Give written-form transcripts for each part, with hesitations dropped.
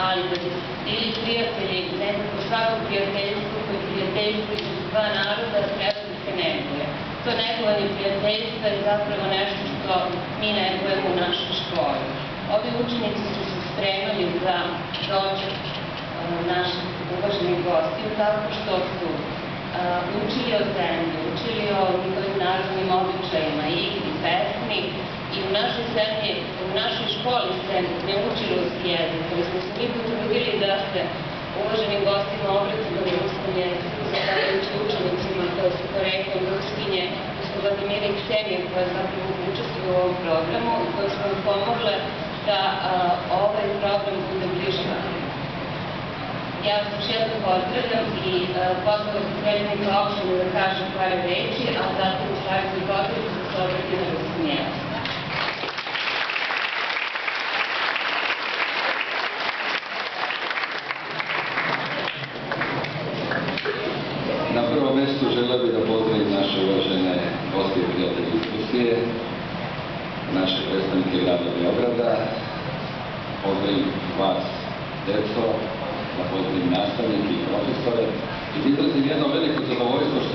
ali da bi se bili prijatelji, nekako svako prijateljstvo koje je prijateljstvo između dva naroda treba da se neguje. To negovanje prijateljstva je zapravo nešto što mi negujemo u našoj školi. Ovi učenici su se spremali za doček naših uvaženih gostiju tako što su učili o zemlji, učili o njihovim narodnim običajima, igri, pesmi i u našoj zemlji, u našoj školi se ne uči ruski jezik, ali smo se mi potrudili da se uvaženim gostima obratimo na ruskom jeziku, zahvaljujući učenicima koje su poreklom ruskinje, koje su Vladimira i Ksenija, koje zapravo učestvuju u ovom programu i koje su nam pomogle da ovaj program bude bliže vama. Ja vas još jednom pozdravljam i pozvala predsednika opštine da kaže par reči, a zatim u starostnoj potrebi da se obrati na ruskom jeziku. Na prvom mjestu želeo bih da pozdravim naše uvažene goste i prijatelje iz Rusije, naše predstavnike grada Beograda, pozdravim vas, deco, da pozdravim nastavnike i profesore i izrazim jedno veliko zadovoljstvo što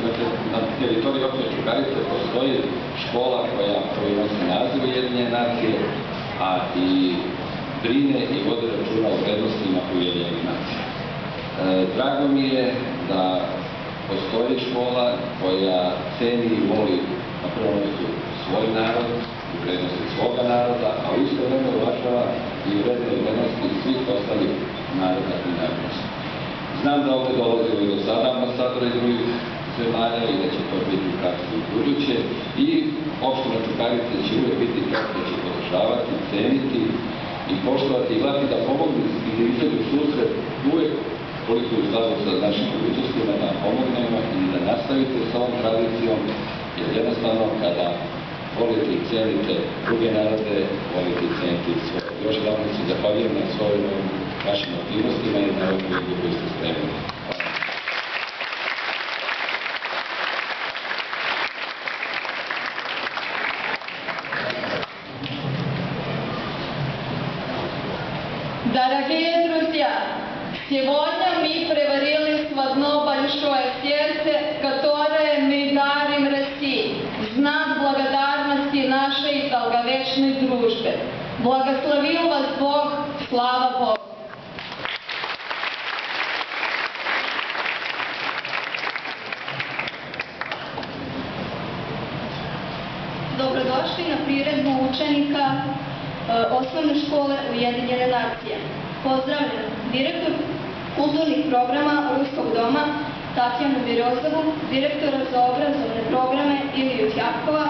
na teritoriji opštine Čukarice postoji škola koja nosi naziv Ujedinjene nacije, a i brine i vodi računa o vrednostima Ujedinjenih nacija. Drago mi je da postoji škola koja ceni i voli na prvom mjestu svoj narod, u vrednosti svoga naroda, a u isto vreme uvažava i vredne vrednosti svih ostalih naroda i narodnosti. Znam da ovdje dolazilo i do sada ambasadora i drugih zemalja i da će to biti u praksi u buduće i opština Čukarice će uvijek biti kako da će podržavati, ceniti i poštovati i gledati da pomognu i da izađu susret uvijek koliko u skladu sa našim mogućnostima da pomognemo i da nastavite s ovom tradicijom, jer jednostavno kada volite i cenite druge narode, volite i cenite svoje. Još jednom se zahvaljujem na svojim vašim aktivnostima i na ovom projektu koji ste spremili. Дорогие друзья, сегодня мы проварили в одно большое сердце, которое мы дарим России, в знак благодарности нашей долговечной дружбы. Благословил вас Бог, слава Богу! Dobrodošli na priredbu učenika osnovne škole Ujedinjene nacije. Pozdravljam direktor kulturnih programa Ruskog doma Tatjanu Birozovu, direktora za obrazovne programe Iliju Tjapkova,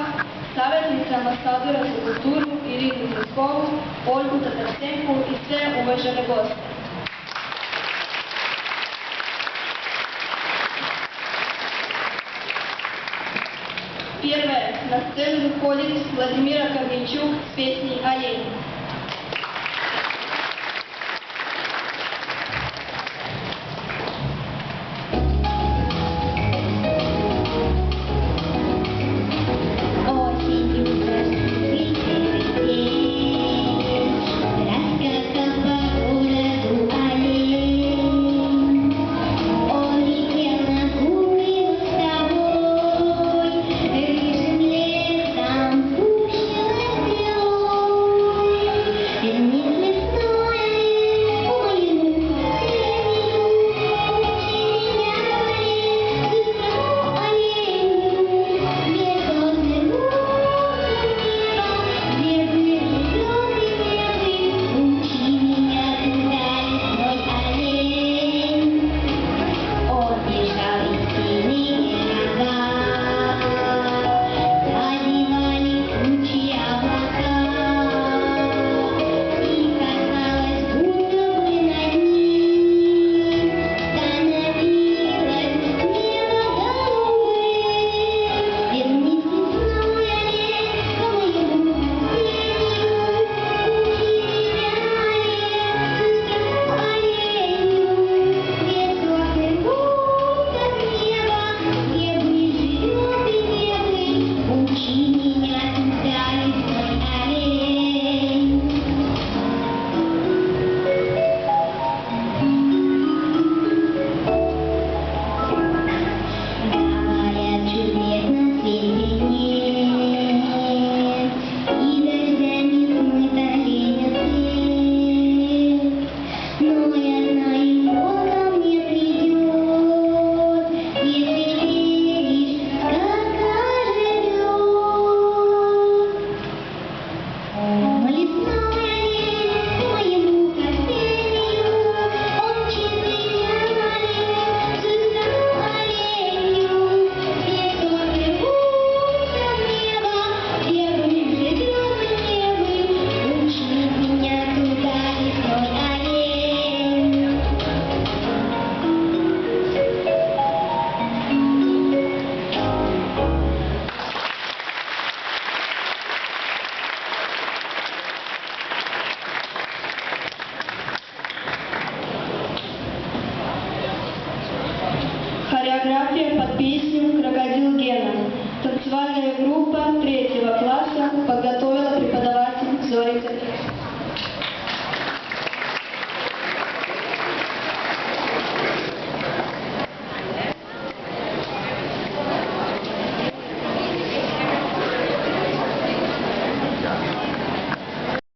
savjetnica ambasadora za kulturu Irinu Zizkovu, Olgu Tatarsenku i sve uvažene goste. Первая на сцену выходит Владимира Корнейчук с песней «Олень».